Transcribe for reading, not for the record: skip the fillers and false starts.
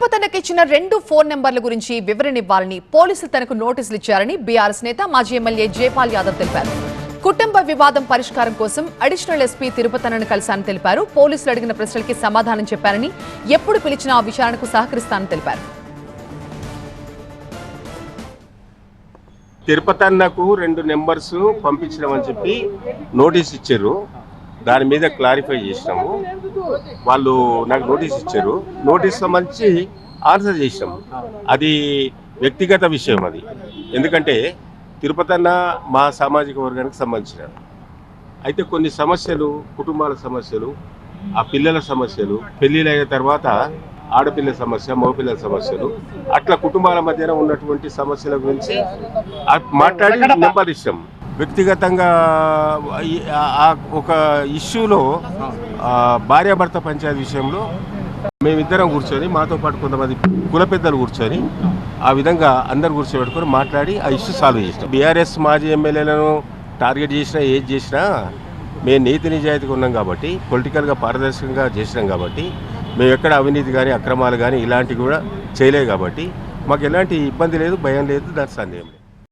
తిరుపతికి ఇచ్చిన 2 ఫోన్ నెంబర్ల గురించి వివరణ ఇవ్వాలని పోలీసులు తనకు నోటీసులు ఇచ్చారని బీఆర్ఎస్ నేత మాజీ ఎమ్మెల్యే జైపాల్ యాదవ్ తెలిపారు. కుటుంబ వివాదం పరిష్కారం కోసం అడిషనల్ ఎస్పీ తిరుపతిని కలిశానని తెలిపారు. పోలీసులు అడిగిన ప్రశ్నలకి సమాధానం చెప్పారని, ఎప్పుడు పిలిచినా ఆ విచారణకు సహకరిస్తానని తెలిపారు. తిరుపతన్నకు 2 నెంబర్స్ పంపించమని చెప్పి నోటీస్ ఇచ్చారు. దాని మీద క్లారిఫై చేసినాము. వాళ్ళు నాకు నోటీస్ ఇచ్చారు. నోటీస్ సంబంధించి ఆన్సర్ చేసినాము. అది వ్యక్తిగత విషయం. అది ఎందుకంటే తిరుపతన్న మా సామాజిక వర్గానికి సంబంధించిన అయితే కొన్ని సమస్యలు, కుటుంబాల సమస్యలు, ఆ పిల్లల సమస్యలు, పెళ్ళిళ్ళైన తర్వాత ఆడపిల్లల సమస్య, మగపిల్లల సమస్యలు, అట్లా కుటుంబాల మధ్యన ఉన్నటువంటి సమస్యల గురించి మాట్లాడి నెంబర్ ఇష్టం. వ్యక్తిగతంగా ఒక ఇష్యూలో భార్యాభర్త పంచాయతీ విషయంలో మేమిద్దరం కూర్చొని, మాతో పాటు కొంతమంది కుల పెద్దలు కూర్చొని, ఆ విధంగా అందరు కూర్చోబెట్టుకొని మాట్లాడి ఆ ఇష్యూ సాల్వ్ చేసినాం. బీఆర్ఎస్ మాజీ ఎమ్మెల్యేలను టార్గెట్ చేసినా, ఏది చేసినా మేము నీతి నిజాయితీగా ఉన్నాం కాబట్టి, పొలిటికల్గా పారదర్శకంగా చేసినాం కాబట్టి, మేము ఎక్కడ అవినీతి కానీ, అక్రమాలు కానీ ఇలాంటివి కూడా చేయలేదు కాబట్టి మాకు ఎలాంటి ఇబ్బంది లేదు, భయం లేదు, దాని సందేహం లేదు.